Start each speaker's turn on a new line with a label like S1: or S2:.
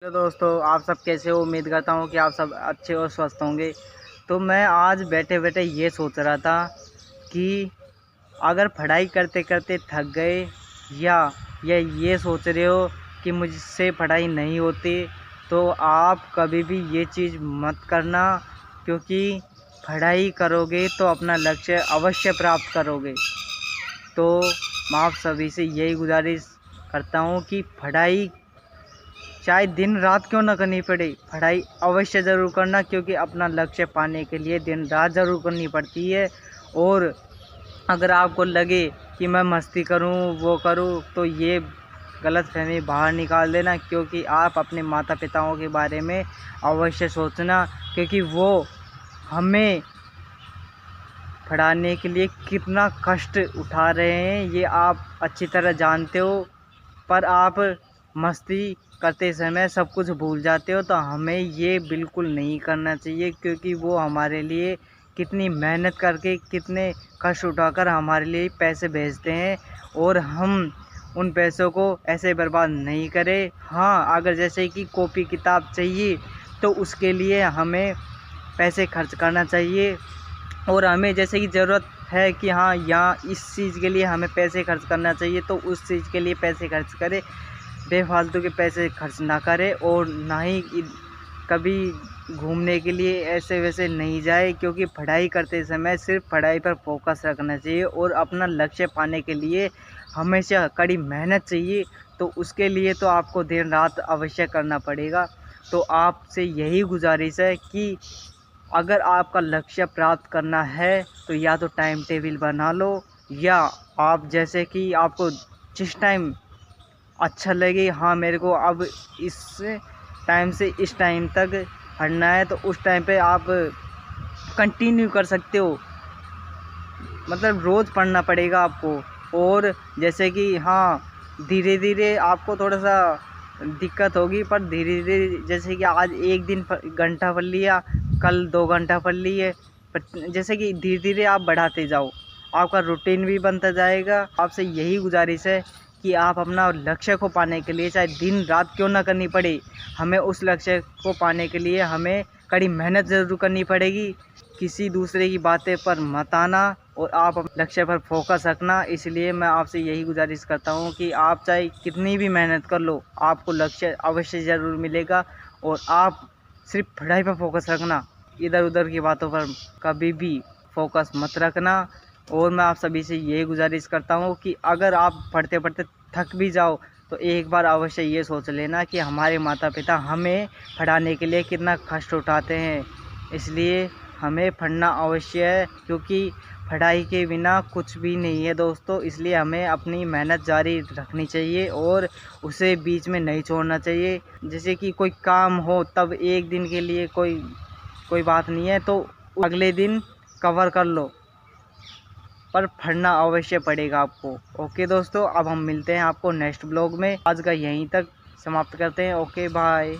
S1: तो दोस्तों, आप सब कैसे हो? उम्मीद करता हूँ कि आप सब अच्छे और स्वस्थ होंगे। तो मैं आज बैठे बैठे ये सोच रहा था कि अगर पढ़ाई करते करते थक गए या ये सोच रहे हो कि मुझसे पढ़ाई नहीं होती, तो आप कभी भी ये चीज़ मत करना, क्योंकि पढ़ाई करोगे तो अपना लक्ष्य अवश्य प्राप्त करोगे। तो मैं आप सभी से यही गुजारिश करता हूँ कि पढ़ाई चाहे दिन रात क्यों ना करनी पड़े, पढ़ाई अवश्य ज़रूर करना, क्योंकि अपना लक्ष्य पाने के लिए दिन रात ज़रूर करनी पड़ती है। और अगर आपको लगे कि मैं मस्ती करूं, वो करूं, तो ये गलतफहमी बाहर निकाल देना, क्योंकि आप अपने माता पिताओं के बारे में अवश्य सोचना, क्योंकि वो हमें पढ़ाने के लिए कितना कष्ट उठा रहे हैं ये आप अच्छी तरह जानते हो। पर आप मस्ती करते समय सब कुछ भूल जाते हो, तो हमें ये बिल्कुल नहीं करना चाहिए, क्योंकि वो हमारे लिए कितनी मेहनत करके, कितने कष्ट उठाकर हमारे लिए पैसे भेजते हैं, और हम उन पैसों को ऐसे बर्बाद नहीं करें। हाँ, अगर जैसे कि कॉपी किताब चाहिए तो उसके लिए हमें पैसे खर्च करना चाहिए, और हमें जैसे कि ज़रूरत है कि हाँ, यहाँ इस चीज़ के लिए हमें पैसे खर्च करना चाहिए, तो उस चीज़ के लिए पैसे खर्च करें। बेफालतू के पैसे खर्च ना करें, और ना ही कभी घूमने के लिए ऐसे वैसे नहीं जाए, क्योंकि पढ़ाई करते समय सिर्फ पढ़ाई पर फोकस रखना चाहिए, और अपना लक्ष्य पाने के लिए हमेशा कड़ी मेहनत चाहिए। तो उसके लिए तो आपको दिन रात अवश्य करना पड़ेगा। तो आपसे यही गुजारिश है कि अगर आपका लक्ष्य प्राप्त करना है तो या तो टाइम टेबल बना लो, या आप जैसे कि आपको जिस टाइम अच्छा लगे, हाँ मेरे को अब इस टाइम से इस टाइम तक पढ़ना है, तो उस टाइम पे आप कंटिन्यू कर सकते हो। मतलब रोज़ पढ़ना पड़ेगा आपको। और जैसे कि हाँ, धीरे धीरे आपको थोड़ा सा दिक्कत होगी, पर धीरे धीरे जैसे कि आज एक दिन घंटा पढ़ लिया, कल 2 घंटा पढ़ लिए, पर जैसे कि धीरे धीरे आप बढ़ाते जाओ, आपका रूटीन भी बनता जाएगा। आपसे यही गुजारिश है कि आप अपना लक्ष्य को पाने के लिए चाहे दिन रात क्यों ना करनी पड़े, हमें उस लक्ष्य को पाने के लिए हमें कड़ी मेहनत ज़रूर करनी पड़ेगी। किसी दूसरे की बातें पर मत आना, और आप अपने लक्ष्य पर फोकस रखना। इसलिए मैं आपसे यही गुजारिश करता हूँ कि आप चाहे कितनी भी मेहनत कर लो, आपको लक्ष्य अवश्य ज़रूर मिलेगा। और आप सिर्फ पढ़ाई पर फोकस रखना, इधर उधर की बातों पर कभी भी फोकस मत रखना। और मैं आप सभी से यही गुजारिश करता हूँ कि अगर आप पढ़ते पढ़ते थक भी जाओ, तो एक बार अवश्य ये सोच लेना कि हमारे माता पिता हमें पढ़ाने के लिए कितना कष्ट उठाते हैं। इसलिए हमें पढ़ना अवश्य है, क्योंकि पढ़ाई के बिना कुछ भी नहीं है दोस्तों। इसलिए हमें अपनी मेहनत जारी रखनी चाहिए, और उसे बीच में नहीं छोड़ना चाहिए। जैसे कि कोई काम हो तब एक दिन के लिए कोई बात नहीं है, तो अगले दिन कवर कर लो, पर पढ़ना अवश्य पड़ेगा आपको। ओके दोस्तों, अब हम मिलते हैं आपको नेक्स्ट ब्लॉग में। आज का यहीं तक समाप्त करते हैं। Okay bye.